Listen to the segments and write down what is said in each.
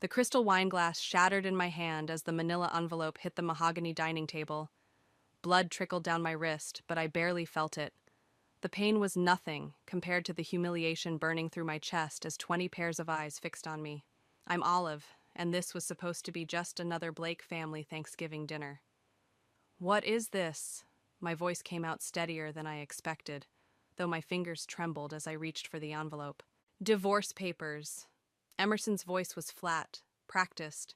The crystal wine glass shattered in my hand as the manila envelope hit the mahogany dining table. Blood trickled down my wrist, but I barely felt it. The pain was nothing compared to the humiliation burning through my chest as 20 pairs of eyes fixed on me. I'm Olive, and this was supposed to be just another Blake family Thanksgiving dinner. What is this? My voice came out steadier than I expected, though my fingers trembled as I reached for the envelope. Divorce papers. Emerson's voice was flat, practiced.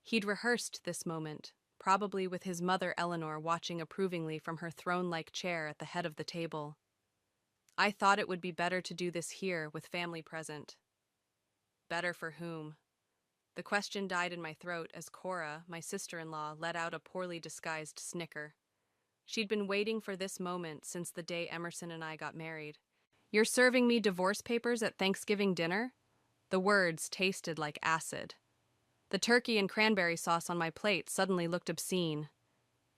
He'd rehearsed this moment, probably with his mother Eleanor watching approvingly from her throne-like chair at the head of the table. I thought it would be better to do this here, with family present. Better for whom? The question died in my throat as Cora, my sister-in-law, let out a poorly disguised snicker. She'd been waiting for this moment since the day Emerson and I got married. "You're serving me divorce papers at Thanksgiving dinner?" The words tasted like acid. The turkey and cranberry sauce on my plate suddenly looked obscene.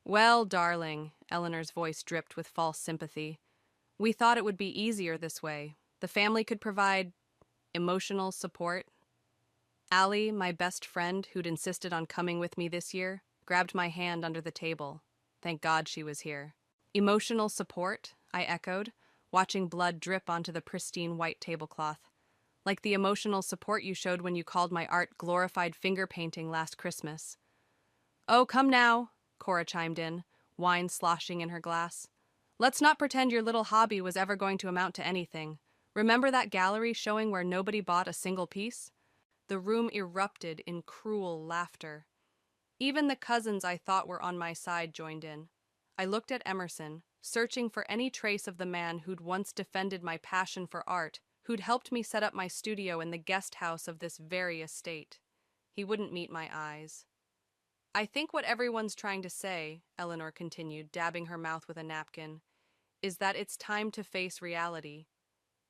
"Well, darling," Eleanor's voice dripped with false sympathy, "we thought it would be easier this way. The family could provide emotional support." Allie, my best friend who'd insisted on coming with me this year, grabbed my hand under the table. Thank God she was here. "Emotional support?" I echoed, watching blood drip onto the pristine white tablecloth. "Like the emotional support you showed when you called my art glorified finger painting last Christmas." "Oh, come now," Cora chimed in, wine sloshing in her glass. "Let's not pretend your little hobby was ever going to amount to anything. Remember that gallery showing where nobody bought a single piece?" The room erupted in cruel laughter. Even the cousins I thought were on my side joined in. I looked at Emerson, searching for any trace of the man who'd once defended my passion for art, who'd helped me set up my studio in the guest house of this very estate. He wouldn't meet my eyes. "I think what everyone's trying to say," Eleanor continued, dabbing her mouth with a napkin, "is that it's time to face reality.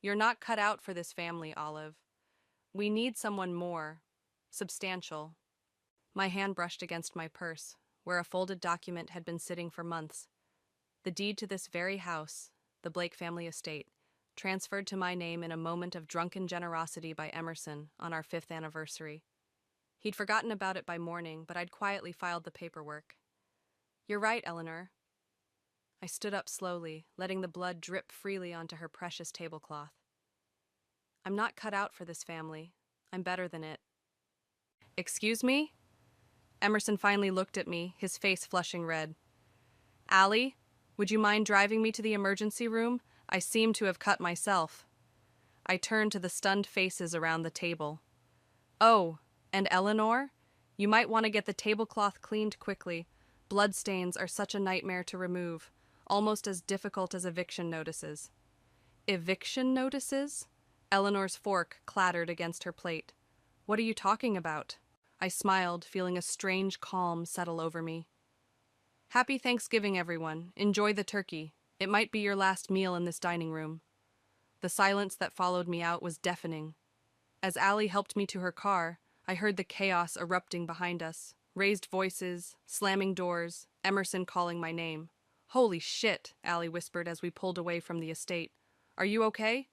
You're not cut out for this family, Olive. We need someone more substantial." My hand brushed against my purse, where a folded document had been sitting for months. The deed to this very house, the Blake family estate, transferred to my name in a moment of drunken generosity by Emerson on our 5th anniversary. He'd forgotten about it by morning, but I'd quietly filed the paperwork. "You're right, Eleanor." I stood up slowly, letting the blood drip freely onto her precious tablecloth. "I'm not cut out for this family. I'm better than it." "Excuse me?" Emerson finally looked at me, his face flushing red. "Allie, would you mind driving me to the emergency room? I seem to have cut myself." I turned to the stunned faces around the table. "Oh, and Eleanor? You might want to get the tablecloth cleaned quickly. Bloodstains are such a nightmare to remove, almost as difficult as eviction notices." "Eviction notices?" Eleanor's fork clattered against her plate. "What are you talking about?" I smiled, feeling a strange calm settle over me. "Happy Thanksgiving, everyone. Enjoy the turkey. It might be your last meal in this dining room." The silence that followed me out was deafening. As Allie helped me to her car, I heard the chaos erupting behind us. Raised voices, slamming doors, Emerson calling my name. "Holy shit," Allie whispered as we pulled away from the estate. "Are you okay?"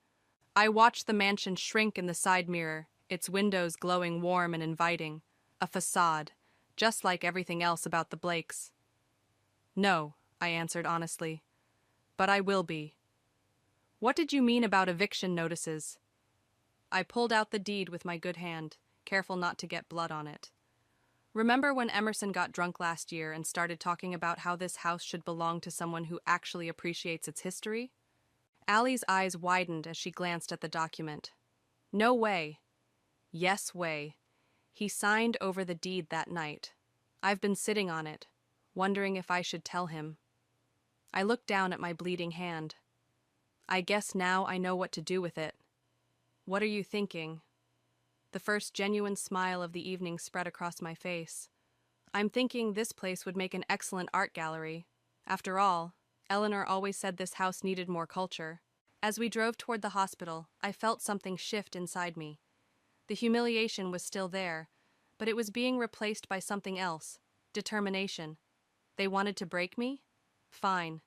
I watched the mansion shrink in the side mirror, its windows glowing warm and inviting. A facade, just like everything else about the Blakes. "No," I answered honestly. "But I will be." "What did you mean about eviction notices?" I pulled out the deed with my good hand, careful not to get blood on it. "Remember when Emerson got drunk last year and started talking about how this house should belong to someone who actually appreciates its history?" Allie's eyes widened as she glanced at the document. "No way." "Yes way. He signed over the deed that night. I've been sitting on it, wondering if I should tell him." I looked down at my bleeding hand. "I guess now I know what to do with it." "What are you thinking?" The first genuine smile of the evening spread across my face. "I'm thinking this place would make an excellent art gallery. After all, Eleanor always said this house needed more culture." As we drove toward the hospital, I felt something shift inside me. The humiliation was still there, but it was being replaced by something else, determination. They wanted to break me? Fine.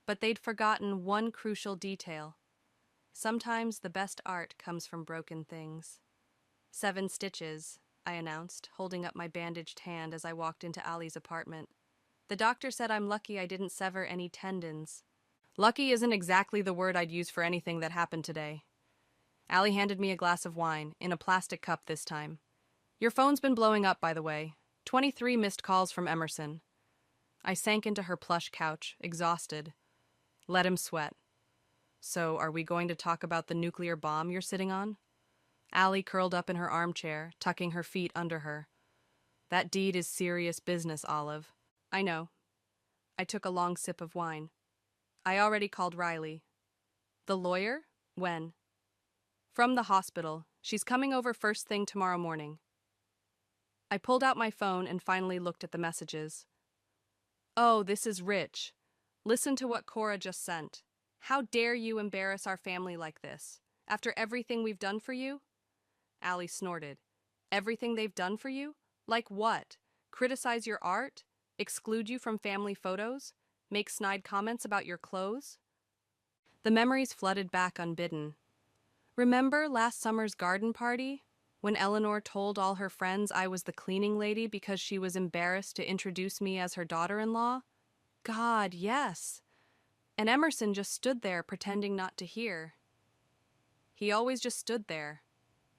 But they'd forgotten one crucial detail. Sometimes the best art comes from broken things. 7 stitches, I announced, holding up my bandaged hand as I walked into Allie's apartment. The doctor said I'm lucky I didn't sever any tendons. Lucky isn't exactly the word I'd use for anything that happened today. Allie handed me a glass of wine, in a plastic cup this time. Your phone's been blowing up, by the way. 23 missed calls from Emerson. I sank into her plush couch, exhausted. Let him sweat. So, are we going to talk about the nuclear bomb you're sitting on? Allie curled up in her armchair, tucking her feet under her. That deed is serious business, Olive. I know. I took a long sip of wine. I already called Riley. The lawyer? When? From the hospital. She's coming over first thing tomorrow morning. I pulled out my phone and finally looked at the messages. Oh, this is Rich. Listen to what Cora just sent. How dare you embarrass our family like this? After everything we've done for you? Allie snorted. Everything they've done for you? Like what? Criticize your art? Exclude you from family photos? Make snide comments about your clothes? The memories flooded back unbidden. Remember last summer's garden party? When Eleanor told all her friends I was the cleaning lady because she was embarrassed to introduce me as her daughter-in-law? God, yes. And Emerson just stood there pretending not to hear. He always just stood there.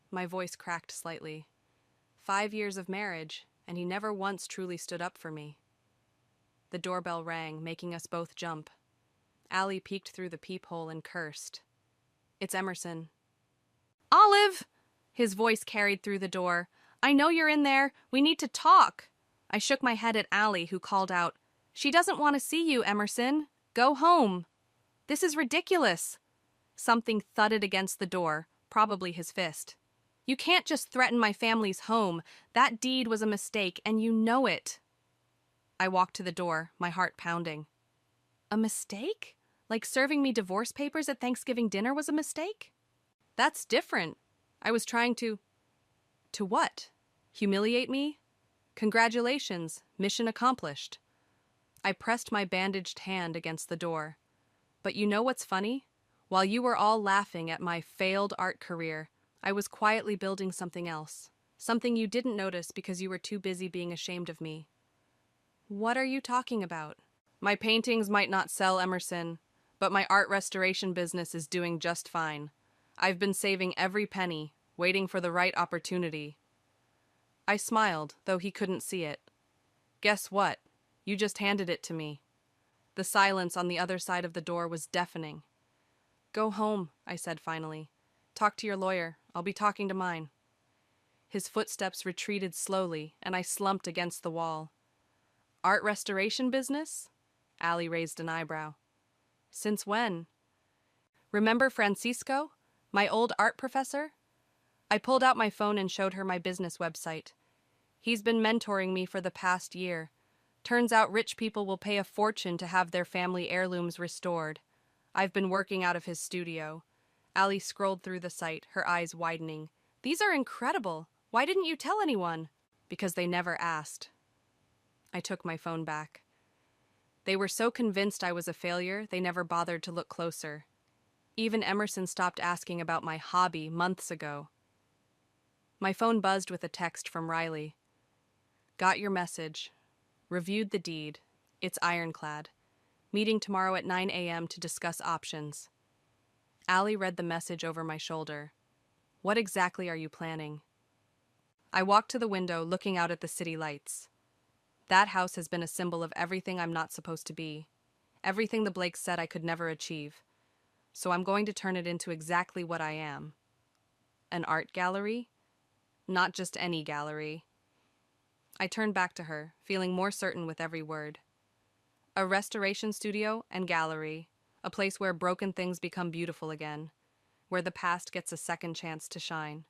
My voice cracked slightly. 5 years of marriage, and he never once truly stood up for me. The doorbell rang, making us both jump. Allie peeked through the peephole and cursed. It's Emerson. Olive! His voice carried through the door. I know you're in there. We need to talk. I shook my head at Allie, who called out, She doesn't want to see you, Emerson. Go home. This is ridiculous. Something thudded against the door, probably his fist. You can't just threaten my family's home. That deed was a mistake, and you know it. I walked to the door, my heart pounding. A mistake? Like serving me divorce papers at Thanksgiving dinner was a mistake? That's different. I was trying to... To what? Humiliate me? Congratulations, mission accomplished. I pressed my bandaged hand against the door. But you know what's funny? While you were all laughing at my failed art career, I was quietly building something else. Something you didn't notice because you were too busy being ashamed of me. What are you talking about? My paintings might not sell, Emerson, but my art restoration business is doing just fine. I've been saving every penny, waiting for the right opportunity. I smiled, though he couldn't see it. Guess what? You just handed it to me. The silence on the other side of the door was deafening. Go home, I said finally. Talk to your lawyer. I'll be talking to mine. His footsteps retreated slowly, and I slumped against the wall. Art restoration business? Allie raised an eyebrow. Since when? Remember Francisco, my old art professor? I pulled out my phone and showed her my business website. He's been mentoring me for the past year. Turns out rich people will pay a fortune to have their family heirlooms restored. I've been working out of his studio. Allie scrolled through the site, her eyes widening. These are incredible. Why didn't you tell anyone? Because they never asked. I took my phone back. They were so convinced I was a failure, they never bothered to look closer. Even Emerson stopped asking about my hobby months ago. My phone buzzed with a text from Riley. Got your message. Reviewed the deed. It's ironclad. Meeting tomorrow at 9 a.m. to discuss options. Allie read the message over my shoulder. What exactly are you planning? I walked to the window, looking out at the city lights. That house has been a symbol of everything I'm not supposed to be. Everything the Blakes said I could never achieve. So I'm going to turn it into exactly what I am. An art gallery? Not just any gallery. I turned back to her, feeling more certain with every word. A restoration studio and gallery, a place where broken things become beautiful again, where the past gets a second chance to shine.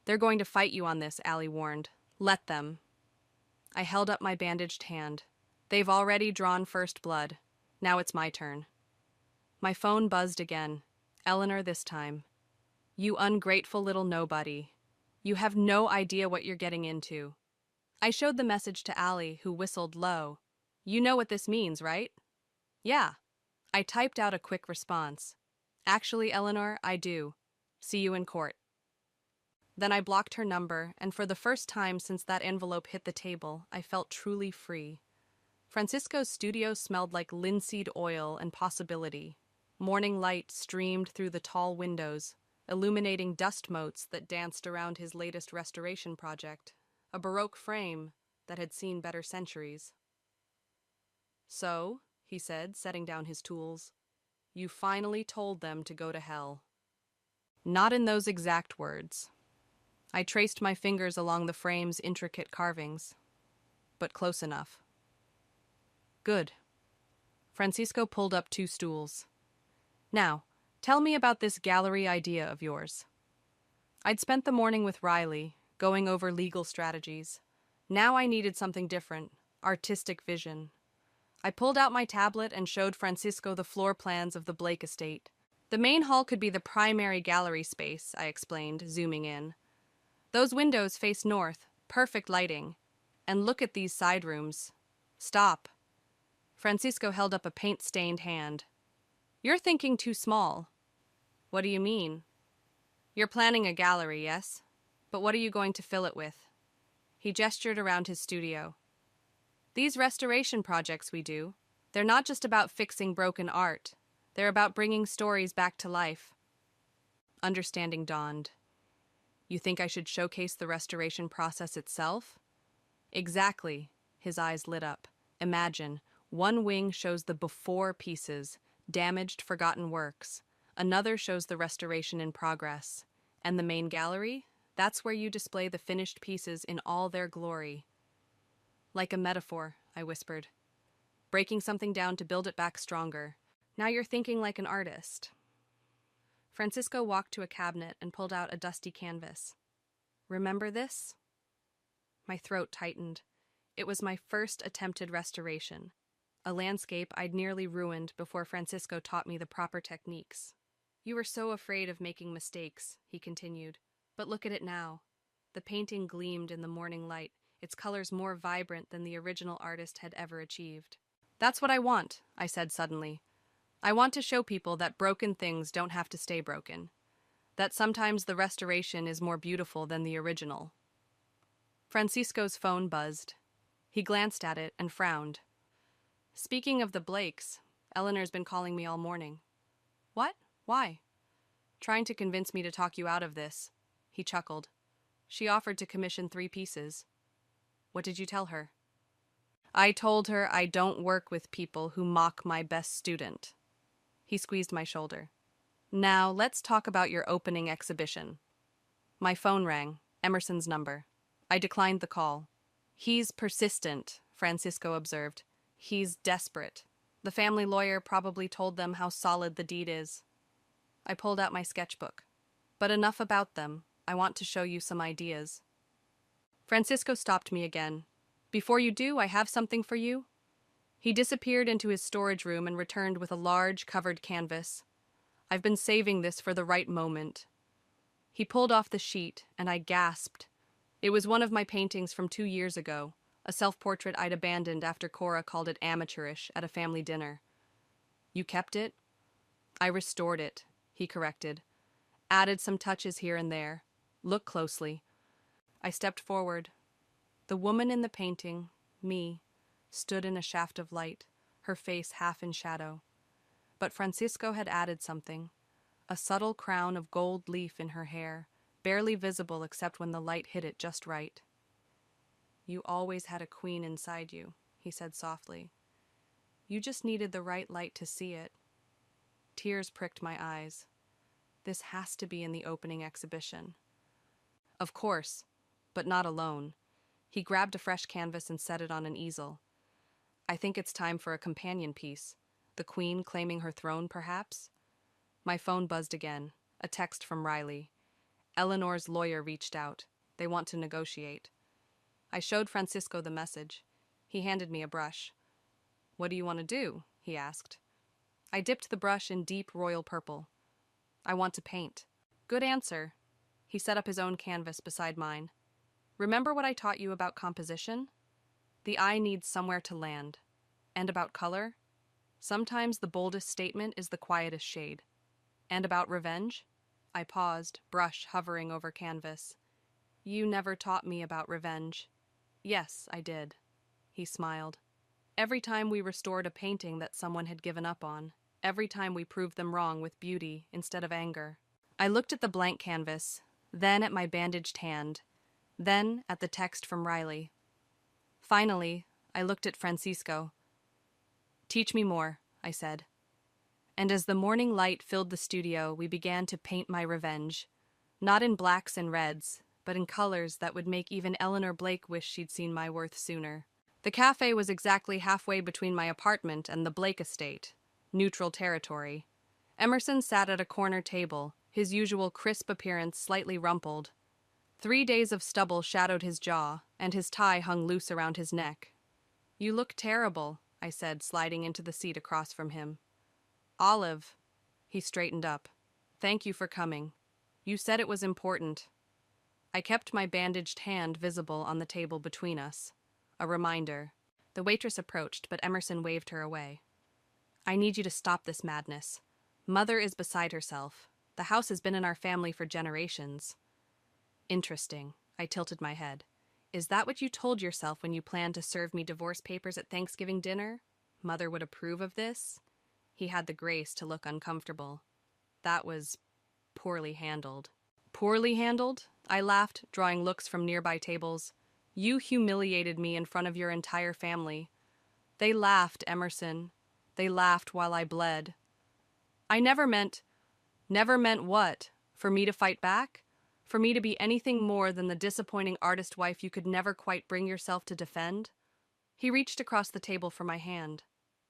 They're going to fight you on this, Allie warned. Let them. I held up my bandaged hand. They've already drawn first blood. Now it's my turn. My phone buzzed again. Eleanor this time. You ungrateful little nobody. You have no idea what you're getting into. I showed the message to Allie, who whistled low. You know what this means, right? Yeah. I typed out a quick response. Actually, Eleanor, I do. See you in court. Then I blocked her number, and for the first time since that envelope hit the table, I felt truly free. Francisco's studio smelled like linseed oil and possibility. Morning light streamed through the tall windows, illuminating dust motes that danced around his latest restoration project, a Baroque frame that had seen better centuries. "So," he said, setting down his tools, "you finally told them to go to hell." Not in those exact words. I traced my fingers along the frame's intricate carvings, but close enough. "Good." Francisco pulled up 2 stools. "Now, tell me about this gallery idea of yours." I'd spent the morning with Riley, going over legal strategies. Now I needed something different, artistic vision. I pulled out my tablet and showed Francisco the floor plans of the Blake estate. "The main hall could be the primary gallery space," I explained, zooming in. "Those windows face north, perfect lighting. And look at these side rooms." "Stop." Francisco held up a paint-stained hand. "You're thinking too small." "What do you mean?" "You're planning a gallery, yes? But what are you going to fill it with?" He gestured around his studio. "These restoration projects we do, they're not just about fixing broken art. They're about bringing stories back to life." Understanding dawned. "You think I should showcase the restoration process itself?" "Exactly." His eyes lit up. "Imagine, one wing shows the before pieces, damaged, forgotten works. Another shows the restoration in progress. And the main gallery? That's where you display the finished pieces in all their glory." "Like a metaphor," I whispered. "Breaking something down to build it back stronger. Now you're thinking like an artist." Francisco walked to a cabinet and pulled out a dusty canvas. "Remember this?" My throat tightened. It was my first attempted restoration, a landscape I'd nearly ruined before Francisco taught me the proper techniques. "You were so afraid of making mistakes," he continued. "But look at it now." The painting gleamed in the morning light, its colors more vibrant than the original artist had ever achieved. "That's what I want," I said suddenly. "I want to show people that broken things don't have to stay broken. That sometimes the restoration is more beautiful than the original." Francisco's phone buzzed. He glanced at it and frowned. "Speaking of the Blakes, Eleanor's been calling me all morning." "What? Why?" "Trying to convince me to talk you out of this." He chuckled. "She offered to commission 3 pieces." "What did you tell her?" "I told her I don't work with people who mock my best student." He squeezed my shoulder. "Now, let's talk about your opening exhibition." My phone rang, Emerson's number. I declined the call. "He's persistent," Francisco observed. "He's desperate. The family lawyer probably told them how solid the deed is." I pulled out my sketchbook. "But enough about them. I want to show you some ideas." Francisco stopped me again. "Before you do, I have something for you." He disappeared into his storage room and returned with a large, covered canvas. "I've been saving this for the right moment." He pulled off the sheet, and I gasped. It was one of my paintings from 2 years ago, a self-portrait I'd abandoned after Cora called it amateurish at a family dinner. "You kept it?" "I restored it," he corrected. "Added some touches here and there. Look closely." I stepped forward. The woman in the painting, me, stood in a shaft of light, her face half in shadow. But Francisco had added something, a subtle crown of gold leaf in her hair, barely visible except when the light hit it just right. "You always had a queen inside you," he said softly. "You just needed the right light to see it." Tears pricked my eyes. This has to be in the opening exhibition. "Of course, but not alone." He grabbed a fresh canvas and set it on an easel. "I think it's time for a companion piece. The queen claiming her throne, perhaps?" My phone buzzed again. A text from Riley. "Eleanor's lawyer reached out. They want to negotiate." I showed Francisco the message. He handed me a brush. "What do you want to do?" he asked. I dipped the brush in deep royal purple. "I want to paint." "Good answer." He set up his own canvas beside mine. "Remember what I taught you about composition? The eye needs somewhere to land. And about color? Sometimes the boldest statement is the quietest shade. And about revenge?" I paused, brush hovering over canvas. You never taught me about revenge. Yes, I did. He smiled. Every time we restored a painting that someone had given up on, every time we proved them wrong with beauty instead of anger. I looked at the blank canvas, then at my bandaged hand, then at the text from Riley. Finally, I looked at Francisco. Teach me more, I said. And as the morning light filled the studio, we began to paint my revenge. Not in blacks and reds, but in colors that would make even Eleanor Blake wish she'd seen my worth sooner. The cafe was exactly halfway between my apartment and the Blake estate, neutral territory. Emerson sat at a corner table, his usual crisp appearance slightly rumpled. 3 days of stubble shadowed his jaw, and his tie hung loose around his neck. You look terrible, I said, sliding into the seat across from him. Olive. He straightened up. Thank you for coming. You said it was important. I kept my bandaged hand visible on the table between us. A reminder. The waitress approached, but Emerson waved her away. I need you to stop this madness. Mother is beside herself. The house has been in our family for generations. Interesting. I tilted my head. Is that what you told yourself when you planned to serve me divorce papers at Thanksgiving dinner? Mother would approve of this? He had the grace to look uncomfortable. That was poorly handled. Poorly handled? I laughed, drawing looks from nearby tables. You humiliated me in front of your entire family. They laughed, Emerson. They laughed while I bled. I never meant what? For me to fight back? For me to be anything more than the disappointing artist wife you could never quite bring yourself to defend? He reached across the table for my hand.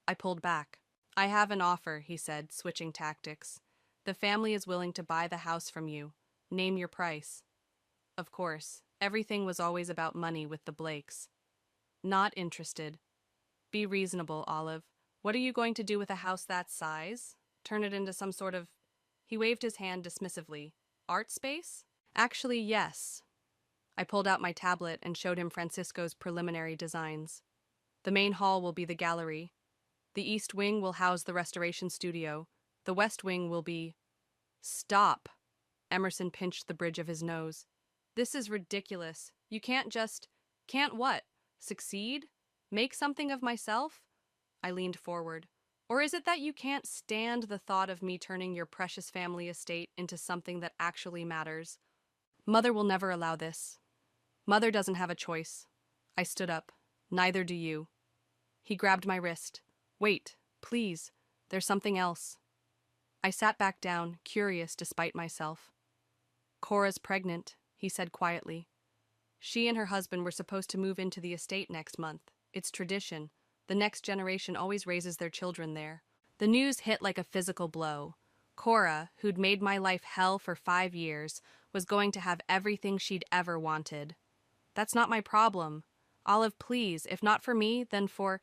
I pulled back. I have an offer, he said, switching tactics. The family is willing to buy the house from you. Name your price. Of course, everything was always about money with the Blakes. Not interested. Be reasonable, Olive. What are you going to do with a house that size? Turn it into some sort of... He waved his hand dismissively. Art space? Actually, yes. I pulled out my tablet and showed him Francisco's preliminary designs. The main hall will be the gallery. The east wing will house the restoration studio. The west wing will be... Stop! Emerson pinched the bridge of his nose. This is ridiculous. You can't just... Can't what? Succeed? Make something of myself? I leaned forward. Or is it that you can't stand the thought of me turning your precious family estate into something that actually matters? Mother will never allow this. Mother doesn't have a choice. I stood up. Neither do you. He grabbed my wrist. Wait, please. There's something else. I sat back down, curious despite myself. Cora's pregnant, he said quietly. She and her husband were supposed to move into the estate next month. It's tradition. The next generation always raises their children there. The news hit like a physical blow. Cora, who'd made my life hell for 5 years, was going to have everything she'd ever wanted. That's not my problem. Olive, please, if not for me, then for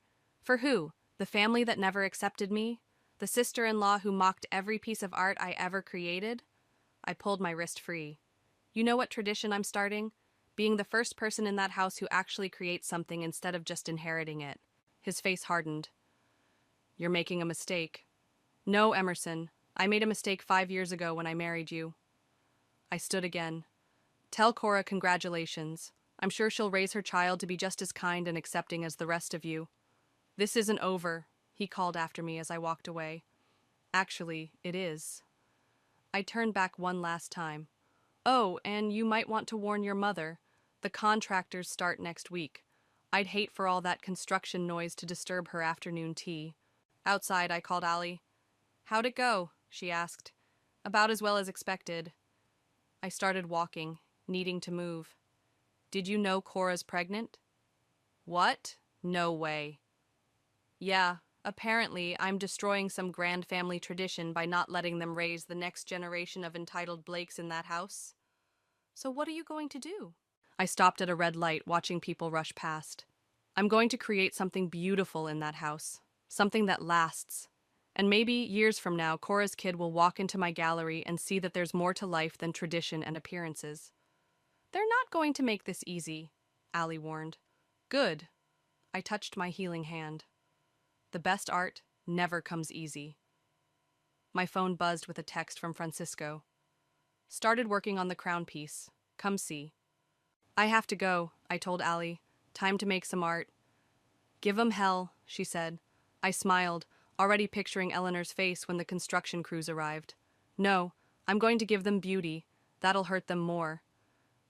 who? The family that never accepted me? The sister-in-law who mocked every piece of art I ever created? I pulled my wrist free. You know what tradition I'm starting? Being the first person in that house who actually creates something instead of just inheriting it. His face hardened. You're making a mistake. No, Emerson. I made a mistake 5 years ago when I married you. I stood again. Tell Cora congratulations. I'm sure she'll raise her child to be just as kind and accepting as the rest of you. This isn't over, he called after me as I walked away. Actually, it is. I turned back one last time. Oh, and you might want to warn your mother. The contractors start next week. I'd hate for all that construction noise to disturb her afternoon tea. Outside, I called Allie. How'd it go? She asked. About as well as expected. I started walking, needing to move. Did you know Cora's pregnant? What? No way. Yeah, apparently I'm destroying some grand family tradition by not letting them raise the next generation of entitled Blakes in that house. So what are you going to do? I stopped at a red light, watching people rush past. I'm going to create something beautiful in that house. Something that lasts. And maybe, years from now, Cora's kid will walk into my gallery and see that there's more to life than tradition and appearances. They're not going to make this easy, Allie warned. Good. I touched my healing hand. The best art never comes easy. My phone buzzed with a text from Francisco. Started working on the crown piece. Come see. I have to go, I told Allie. Time to make some art. Give 'em hell, she said. I smiled, already picturing Eleanor's face when the construction crews arrived. No, I'm going to give them beauty. That'll hurt them more.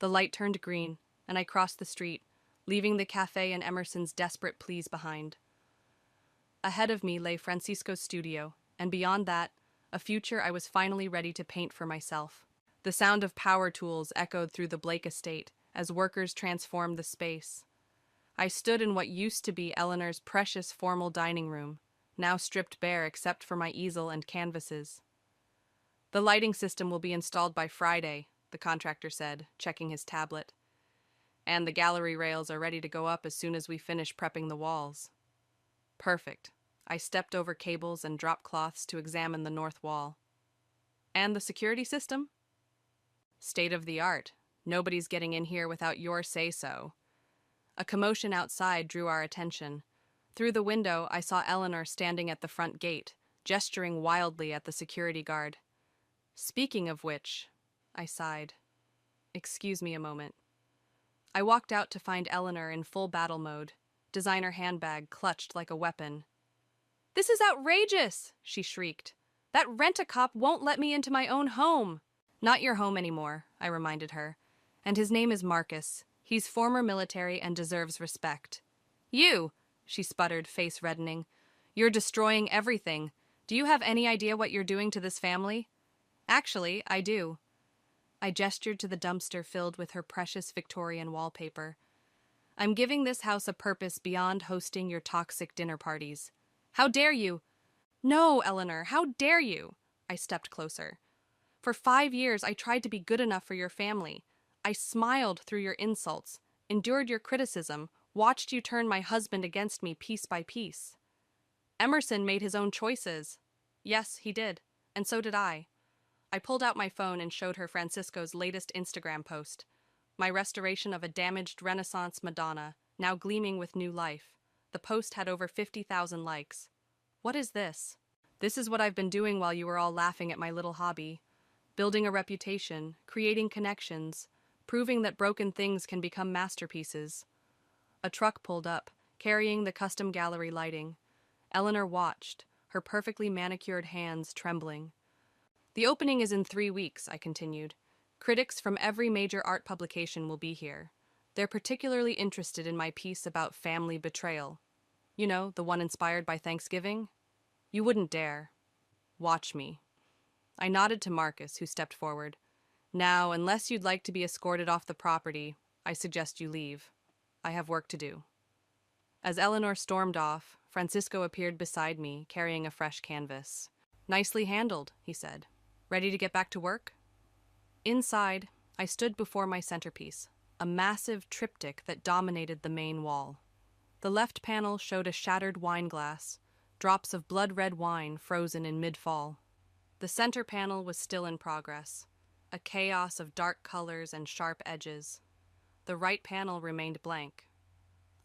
The light turned green, and I crossed the street, leaving the cafe and Emerson's desperate pleas behind. Ahead of me lay Francisco's studio, and beyond that, a future I was finally ready to paint for myself. The sound of power tools echoed through the Blake estate as workers transformed the space. I stood in what used to be Eleanor's precious formal dining room, now stripped bare except for my easel and canvases. The lighting system will be installed by Friday, the contractor said, checking his tablet. And the gallery rails are ready to go up as soon as we finish prepping the walls. Perfect. I stepped over cables and drop cloths to examine the north wall. And the security system? State of the art. Nobody's getting in here without your say-so. A commotion outside drew our attention. Through the window, I saw Eleanor standing at the front gate, gesturing wildly at the security guard. Speaking of which, I sighed. Excuse me a moment. I walked out to find Eleanor in full battle mode, designer handbag clutched like a weapon. "This is outrageous!" she shrieked. "That rent-a-cop won't let me into my own home." "Not your home anymore," I reminded her. "And his name is Marcus. He's former military and deserves respect." "You!" she sputtered, face reddening. "You're destroying everything. Do you have any idea what you're doing to this family?" "Actually, I do." I gestured to the dumpster filled with her precious Victorian wallpaper. "I'm giving this house a purpose beyond hosting your toxic dinner parties." "How dare you?" "No, Eleanor, how dare you?" I stepped closer. "For 5 years, I tried to be good enough for your family. I smiled through your insults, endured your criticism, watched you turn my husband against me piece by piece. Emerson made his own choices." "Yes, he did. And so did I." I pulled out my phone and showed her Francisco's latest Instagram post. My restoration of a damaged Renaissance Madonna, now gleaming with new life. The post had over 50,000 likes. "What is this?" "This is what I've been doing while you were all laughing at my little hobby. Building a reputation, creating connections, proving that broken things can become masterpieces." A truck pulled up, carrying the custom gallery lighting. Eleanor watched, her perfectly manicured hands trembling. "The opening is in 3 weeks," I continued. "Critics from every major art publication will be here. They're particularly interested in my piece about family betrayal. You know, the one inspired by Thanksgiving? You wouldn't dare. Watch me." I nodded to Marcus, who stepped forward. "Now, unless you'd like to be escorted off the property, I suggest you leave. I have work to do." As Eleanor stormed off, Francisco appeared beside me, carrying a fresh canvas. "Nicely handled," he said. "Ready to get back to work?" Inside, I stood before my centerpiece, a massive triptych that dominated the main wall. The left panel showed a shattered wine glass, drops of blood-red wine frozen in mid-fall. The center panel was still in progress, a chaos of dark colors and sharp edges. The right panel remained blank.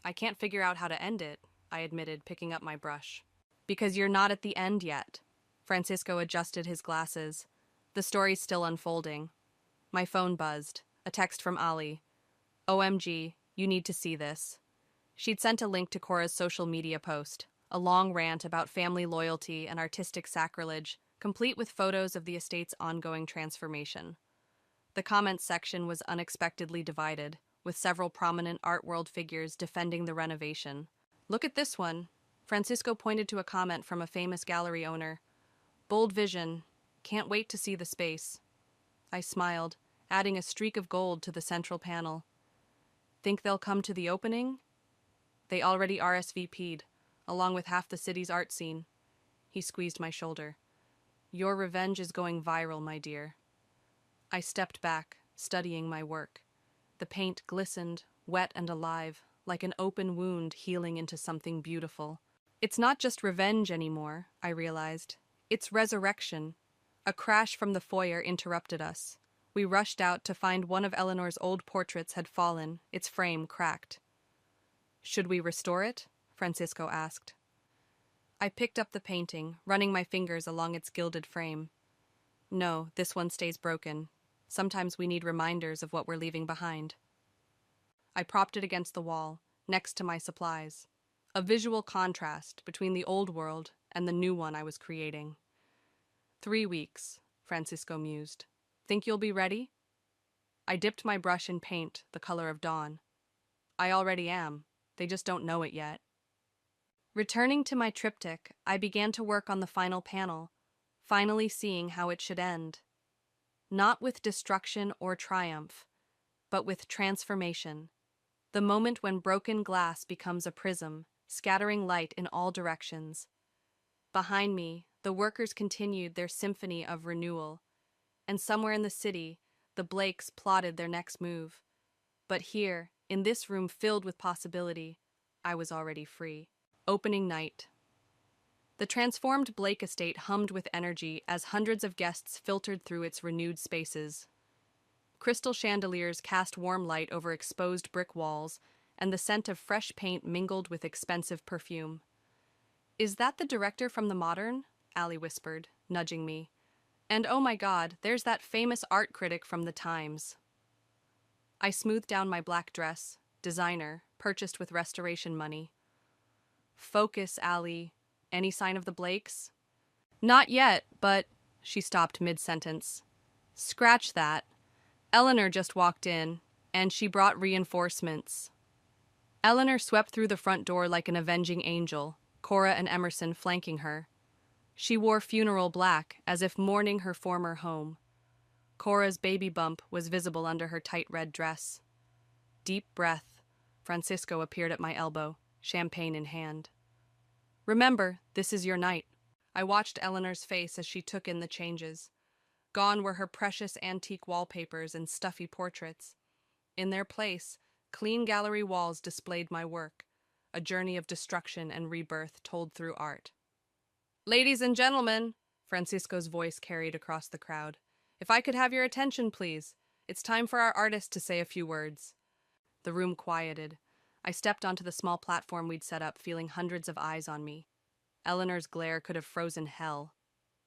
"I can't figure out how to end it," I admitted, picking up my brush. "Because you're not at the end yet." Francisco adjusted his glasses. The story's still unfolding. My phone buzzed. A text from Ali. "OMG, you need to see this." She'd sent a link to Cora's social media post, a long rant about family loyalty and artistic sacrilege, complete with photos of the estate's ongoing transformation. The comments section was unexpectedly divided, with several prominent art world figures defending the renovation. "Look at this one." Francisco pointed to a comment from a famous gallery owner. "Bold vision. Can't wait to see the space." I smiled, adding a streak of gold to the central panel. "Think they'll come to the opening?" "They already RSVP'd, along with half the city's art scene." He squeezed my shoulder. "Your revenge is going viral, my dear." I stepped back, studying my work. The paint glistened, wet and alive, like an open wound healing into something beautiful. It's not just revenge anymore, I realized. It's resurrection. A crash from the foyer interrupted us. We rushed out to find one of Eleanor's old portraits had fallen, its frame cracked. "Should we restore it?" Francisco asked. I picked up the painting, running my fingers along its gilded frame. "No, this one stays broken. Sometimes we need reminders of what we're leaving behind." I propped it against the wall, next to my supplies. A visual contrast between the old world and the new one I was creating. 3 weeks, Francisco mused. Think you'll be ready? I dipped my brush in paint the color of dawn. I already am. They just don't know it yet. Returning to my triptych, I began to work on the final panel, finally seeing how it should end. Not with destruction or triumph, but with transformation. The moment when broken glass becomes a prism, scattering light in all directions. Behind me, the workers continued their symphony of renewal, and somewhere in the city, the Blakes plotted their next move. But here, in this room filled with possibility, I was already free. Opening night. The transformed Blake estate hummed with energy as hundreds of guests filtered through its renewed spaces. Crystal chandeliers cast warm light over exposed brick walls, and the scent of fresh paint mingled with expensive perfume. "Is that the director from the Modern?" Allie whispered, nudging me. "And oh my God, there's that famous art critic from the Times." I smoothed down my black dress, designer, purchased with restoration money. "Focus, Allie. Any sign of the Blakes?" "Not yet, but—" She stopped mid-sentence. "Scratch that. Eleanor just walked in, and she brought reinforcements." Eleanor swept through the front door like an avenging angel, Cora and Emerson flanking her. She wore funeral black, as if mourning her former home. Cora's baby bump was visible under her tight red dress. Deep breath. Francisco appeared at my elbow, champagne in hand. "Remember, this is your night." I watched Eleanor's face as she took in the changes. Gone were her precious antique wallpapers and stuffy portraits. In their place, clean gallery walls displayed my work, a journey of destruction and rebirth told through art. "Ladies and gentlemen," Francisco's voice carried across the crowd, "if I could have your attention, please. It's time for our artist to say a few words." The room quieted. I stepped onto the small platform we'd set up, feeling hundreds of eyes on me. Eleanor's glare could have frozen hell.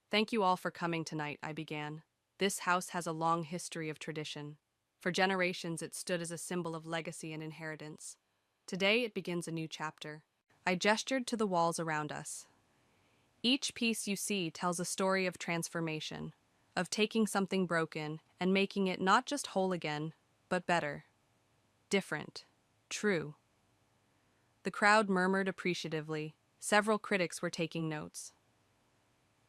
"Thank you all for coming tonight," I began. "This house has a long history of tradition. For generations, it stood as a symbol of legacy and inheritance. Today, it begins a new chapter." I gestured to the walls around us. "Each piece you see tells a story of transformation, of taking something broken and making it not just whole again, but better. Different. True." The crowd murmured appreciatively. Several critics were taking notes.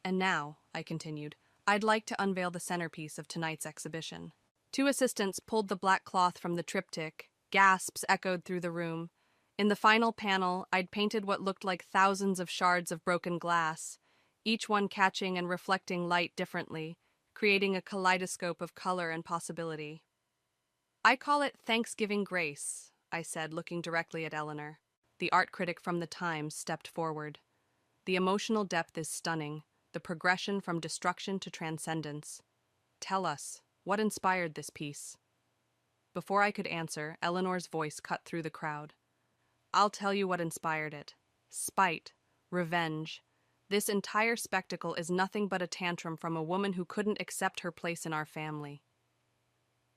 "And now," I continued, "I'd like to unveil the centerpiece of tonight's exhibition." 2 assistants pulled the black cloth from the triptych. Gasps echoed through the room. In the final panel, I'd painted what looked like thousands of shards of broken glass, each one catching and reflecting light differently, creating a kaleidoscope of color and possibility. "I call it Thanksgiving Grace," I said, looking directly at Eleanor. The art critic from the Times stepped forward. "The emotional depth is stunning, the progression from destruction to transcendence. Tell us, what inspired this piece?" Before I could answer, Eleanor's voice cut through the crowd. "I'll tell you what inspired it. Spite. Revenge. This entire spectacle is nothing but a tantrum from a woman who couldn't accept her place in our family."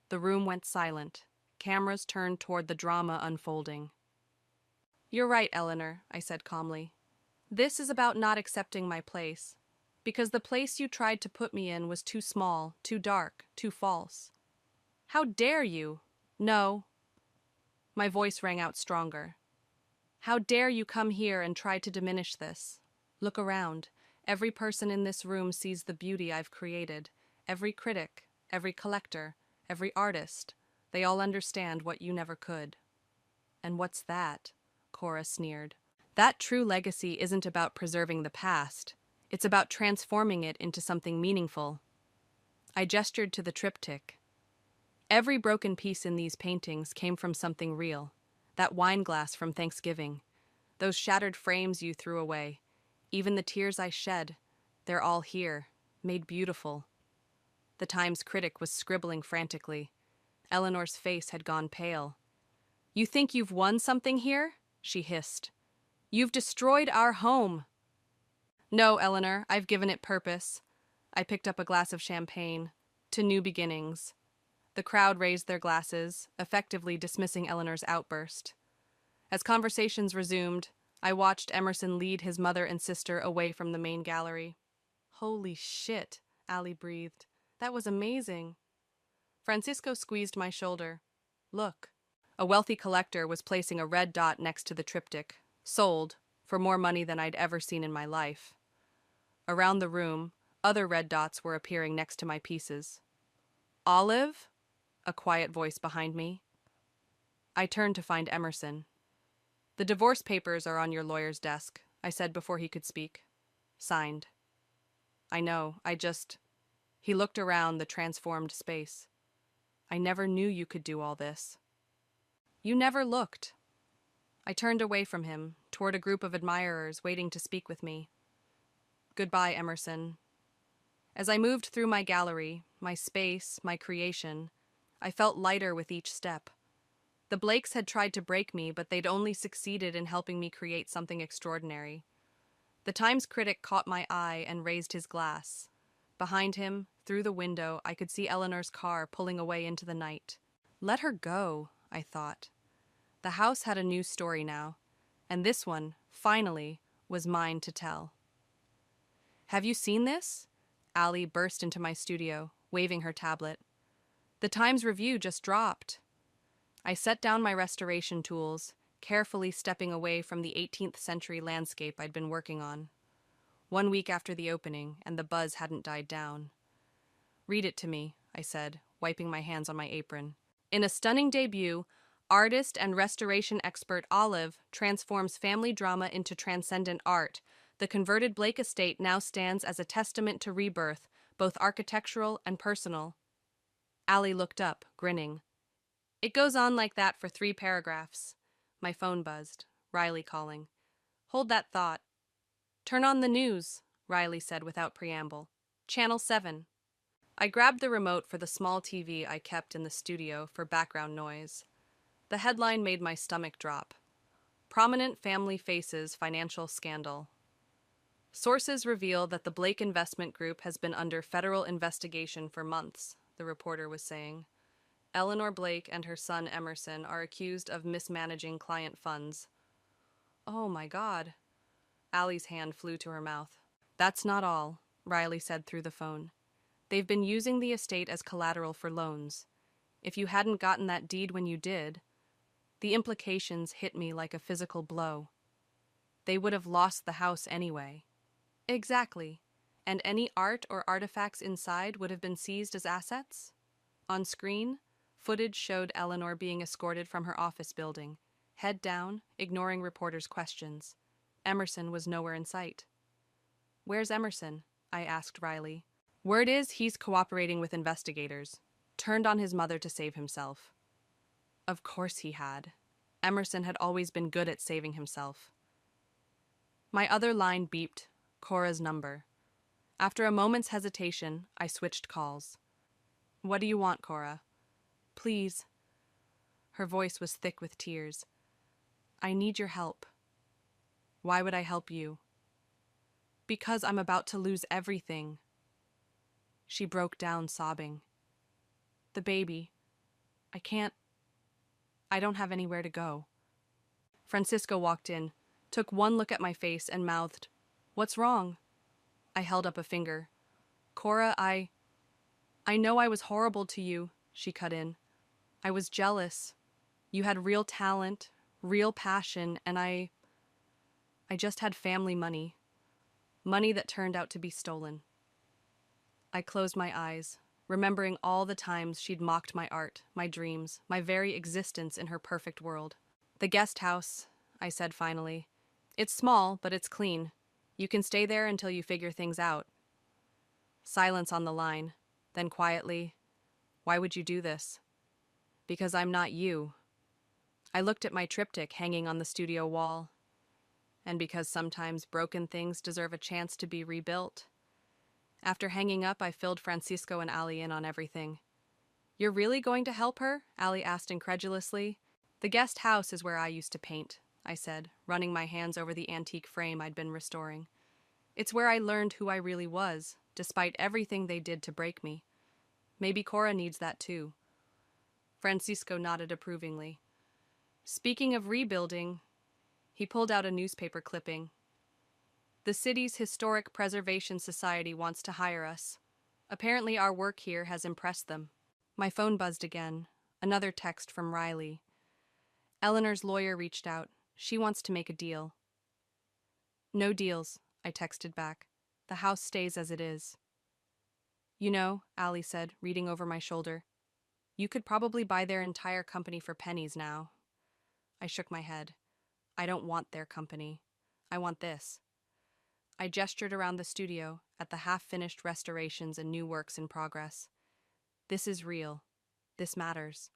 The room went silent. Cameras turned toward the drama unfolding. "You're right, Eleanor," I said calmly. "This is about not accepting my place. Because the place you tried to put me in was too small, too dark, too false." "How dare you?" "No." My voice rang out stronger. "How dare you come here and try to diminish this? Look around. Every person in this room sees the beauty I've created. Every critic, every collector, every artist. They all understand what you never could." "And what's that?" Cora sneered. "That true legacy isn't about preserving the past. It's about transforming it into something meaningful." I gestured to the triptych. Every broken piece in these paintings came from something real. That wine glass from Thanksgiving. Those shattered frames you threw away. Even the tears I shed. They're all here, made beautiful. The Times critic was scribbling frantically. Eleanor's face had gone pale. "You think you've won something here?" she hissed. "You've destroyed our home." "No, Eleanor, I've given it purpose." I picked up a glass of champagne. "To new beginnings." The crowd raised their glasses, effectively dismissing Eleanor's outburst. As conversations resumed, I watched Emerson lead his mother and sister away from the main gallery. Holy shit, Allie breathed. That was amazing. Francisco squeezed my shoulder. Look. A wealthy collector was placing a red dot next to the triptych, sold, for more money than I'd ever seen in my life. Around the room, other red dots were appearing next to my pieces. Olive? A quiet voice behind me. I turned to find Emerson. The divorce papers are on your lawyer's desk, I said before he could speak. Signed. I know, He looked around the transformed space. I never knew you could do all this. You never looked. I turned away from him, toward a group of admirers waiting to speak with me. Goodbye, Emerson. As I moved through my gallery, my space, my creation, I felt lighter with each step. The Blakes had tried to break me, but they'd only succeeded in helping me create something extraordinary. The Times critic caught my eye and raised his glass. Behind him, through the window, I could see Eleanor's car pulling away into the night. Let her go, I thought. The house had a new story now, and this one, finally, was mine to tell. Have you seen this? Allie burst into my studio, waving her tablet. The Times review just dropped. I set down my restoration tools, carefully stepping away from the 18th century landscape I'd been working on. 1 week after the opening, and the buzz hadn't died down. Read it to me, I said, wiping my hands on my apron. In a stunning debut, artist and restoration expert Olive transforms family drama into transcendent art. The converted Blake estate now stands as a testament to rebirth, both architectural and personal. Allie looked up, grinning. It goes on like that for 3 paragraphs. My phone buzzed. Riley calling. Hold that thought. Turn on the news, Riley said without preamble. Channel 7. I grabbed the remote for the small TV I kept in the studio for background noise. The headline made my stomach drop. Prominent family faces financial scandal. Sources reveal that the Blake Investment Group has been under federal investigation for months, the reporter was saying. Eleanor Blake and her son Emerson are accused of mismanaging client funds. Oh my God. Allie's hand flew to her mouth. That's not all, Riley said through the phone. They've been using the estate as collateral for loans. If you hadn't gotten that deed when you did, the implications hit me like a physical blow. They would have lost the house anyway. Exactly. And any art or artifacts inside would have been seized as assets? On screen, footage showed Eleanor being escorted from her office building, head down, ignoring reporters' questions. Emerson was nowhere in sight. Where's Emerson? I asked Riley. Word is he's cooperating with investigators. Turned on his mother to save himself. Of course he had. Emerson had always been good at saving himself. My other line beeped, Cora's number. After a moment's hesitation, I switched calls. What do you want, Cora? Please. Her voice was thick with tears. I need your help. Why would I help you? Because I'm about to lose everything. She broke down, sobbing. The baby. I don't have anywhere to go. Francisco walked in, took one look at my face and mouthed, What's wrong? I held up a finger. Cora, I know I was horrible to you, she cut in. I was jealous. You had real talent, real passion, and I just had family money. Money that turned out to be stolen. I closed my eyes, remembering all the times she'd mocked my art, my dreams, my very existence in her perfect world. The guest house, I said finally. It's small, but it's clean. You can stay there until you figure things out. Silence on the line, then quietly, Why would you do this? Because I'm not you. I looked at my triptych hanging on the studio wall. And because sometimes broken things deserve a chance to be rebuilt. After hanging up, I filled Francisco and Allie in on everything. You're really going to help her? Allie asked incredulously. The guest house is where I used to paint, I said, running my hands over the antique frame I'd been restoring. It's where I learned who I really was, despite everything they did to break me. Maybe Cora needs that too. Francisco nodded approvingly. Speaking of rebuilding, he pulled out a newspaper clipping. The city's Historic Preservation Society wants to hire us. Apparently our work here has impressed them. My phone buzzed again. Another text from Riley. Eleanor's lawyer reached out. She wants to make a deal. No deals, I texted back. The house stays as it is. You know, Allie said, reading over my shoulder. You could probably buy their entire company for pennies now. I shook my head. I don't want their company. I want this. I gestured around the studio at the half-finished restorations and new works in progress. This is real. This matters.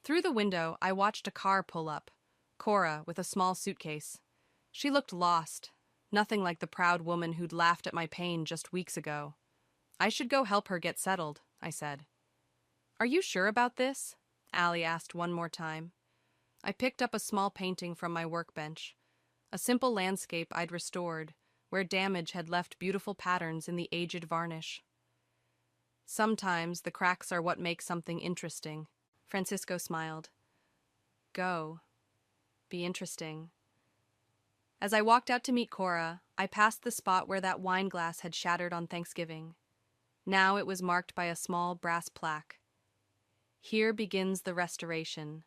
Through the window, I watched a car pull up. Cora, with a small suitcase. She looked lost, nothing like the proud woman who'd laughed at my pain just weeks ago. I should go help her get settled, I said. Are you sure about this? Allie asked one more time. I picked up a small painting from my workbench, a simple landscape I'd restored, where damage had left beautiful patterns in the aged varnish. Sometimes the cracks are what make something interesting. Francisco smiled. Go. Be interesting. As I walked out to meet Cora, I passed the spot where that wine glass had shattered on Thanksgiving. Now it was marked by a small brass plaque. Here begins the restoration.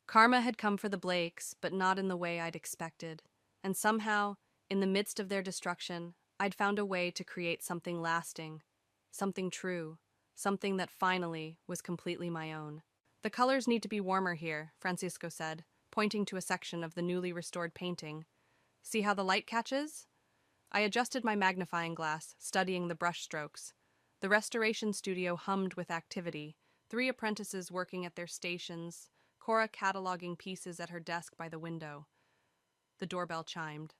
Karma had come for the Blakes, but not in the way I'd expected. And somehow, in the midst of their destruction, I'd found a way to create something lasting, something true, something that finally was completely my own. The colors need to be warmer here, Francisco said, pointing to a section of the newly restored painting. See how the light catches? I adjusted my magnifying glass, studying the brush strokes. The restoration studio hummed with activity, 3 apprentices working at their stations, Cora cataloging pieces at her desk by the window. The doorbell chimed.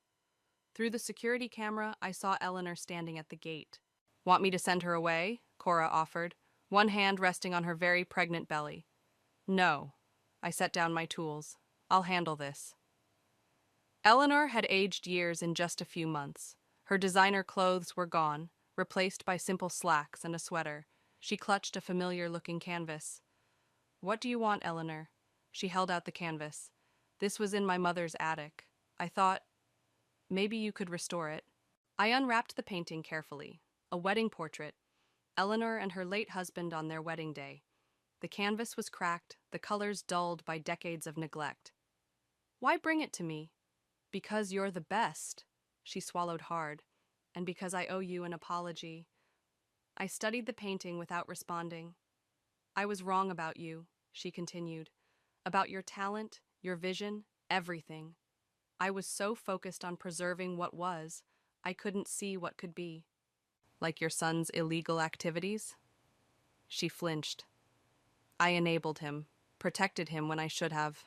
Through the security camera, I saw Eleanor standing at the gate. Want me to send her away? Cora offered, one hand resting on her very pregnant belly. No. I set down my tools. I'll handle this. Eleanor had aged years in just a few months. Her designer clothes were gone, replaced by simple slacks and a sweater. She clutched a familiar-looking canvas. What do you want, Eleanor? She held out the canvas. This was in my mother's attic. I thought, maybe you could restore it. I unwrapped the painting carefully. A wedding portrait. Eleanor and her late husband on their wedding day. The canvas was cracked, the colors dulled by decades of neglect. Why bring it to me? Because you're the best. She swallowed hard. And because I owe you an apology. I studied the painting without responding. I was wrong about you, she continued. About your talent, your vision, everything. I was so focused on preserving what was, I couldn't see what could be. Like your son's illegal activities? She flinched. I enabled him, protected him when I should have.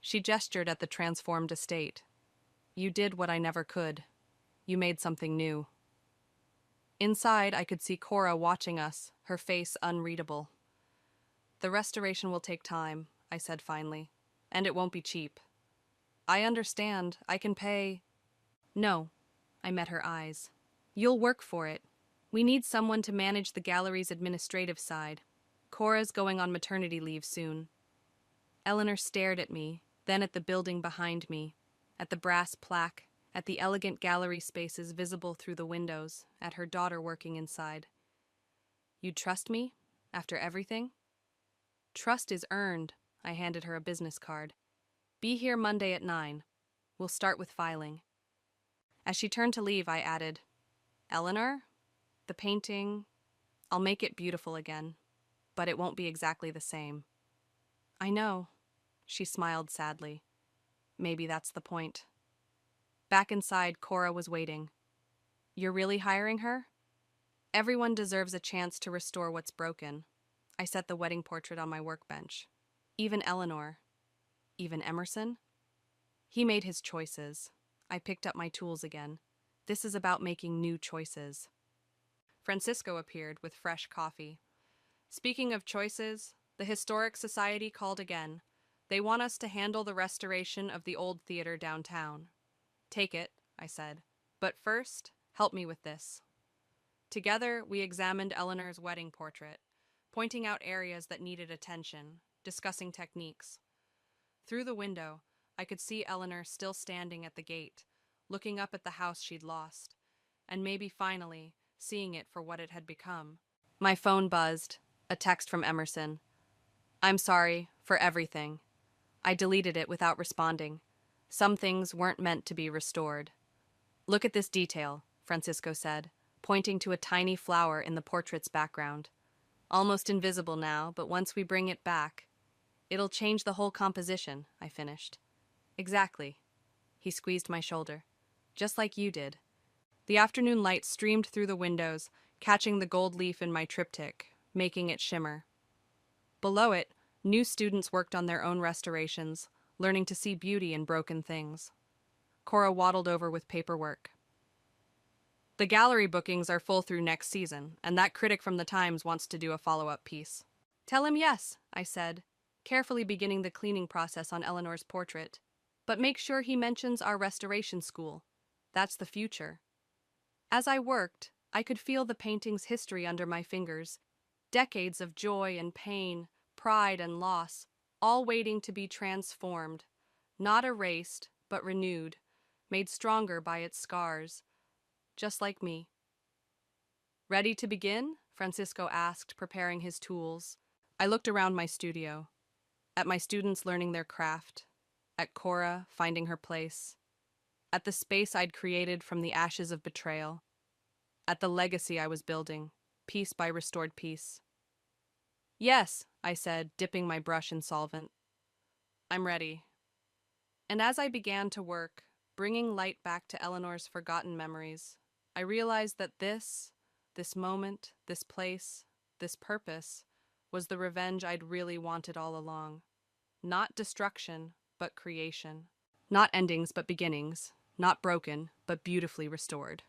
She gestured at the transformed estate. You did what I never could. You made something new. Inside, I could see Cora watching us, her face unreadable. The restoration will take time, I said finally, and it won't be cheap. I understand. I can pay. No, I met her eyes. You'll work for it. We need someone to manage the gallery's administrative side. Cora's going on maternity leave soon. Eleanor stared at me, then at the building behind me, at the brass plaque, at the elegant gallery spaces visible through the windows, at her daughter working inside. You'd trust me? After everything? Trust is earned. I handed her a business card. Be here Monday at 9. We'll start with filing. As she turned to leave, I added, Eleanor, the painting, I'll make it beautiful again, but it won't be exactly the same. I know. She smiled sadly. Maybe that's the point. Back inside, Cora was waiting. You're really hiring her? Everyone deserves a chance to restore what's broken. I set the wedding portrait on my workbench. Even Eleanor. Even Emerson? He made his choices. I picked up my tools again. This is about making new choices. Francisco appeared with fresh coffee. Speaking of choices, the Historic Society called again. They want us to handle the restoration of the old theater downtown. Take it, I said. But first, help me with this. Together, we examined Eleanor's wedding portrait, pointing out areas that needed attention, discussing techniques. Through the window, I could see Eleanor still standing at the gate, looking up at the house she'd lost, and maybe finally seeing it for what it had become. My phone buzzed, a text from Emerson. I'm sorry for everything. I deleted it without responding. Some things weren't meant to be restored. Look at this detail, Francisco said, pointing to a tiny flower in the portrait's background. Almost invisible now, but once we bring it back, it'll change the whole composition, I finished. Exactly. He squeezed my shoulder. Just like you did. The afternoon light streamed through the windows, catching the gold leaf in my triptych, making it shimmer. Below it, new students worked on their own restorations, learning to see beauty in broken things. Cora waddled over with paperwork. The gallery bookings are full through next season, and that critic from the Times wants to do a follow-up piece. Tell him yes, I said, carefully beginning the cleaning process on Eleanor's portrait. But make sure he mentions our restoration school. That's the future. As I worked, I could feel the painting's history under my fingers. Decades of joy and pain, pride and loss, all waiting to be transformed. Not erased, but renewed, made stronger by its scars. Just like me. Ready to begin? Francisco asked, preparing his tools. I looked around my studio, at my students learning their craft, at Cora finding her place, at the space I'd created from the ashes of betrayal, at the legacy I was building, piece by restored piece. Yes, I said, dipping my brush in solvent. I'm ready. And as I began to work, bringing light back to Eleanor's forgotten memories, I realized that this moment, this place, this purpose, was the revenge I'd really wanted all along. Not destruction, but creation. Not endings, but beginnings. Not broken, but beautifully restored.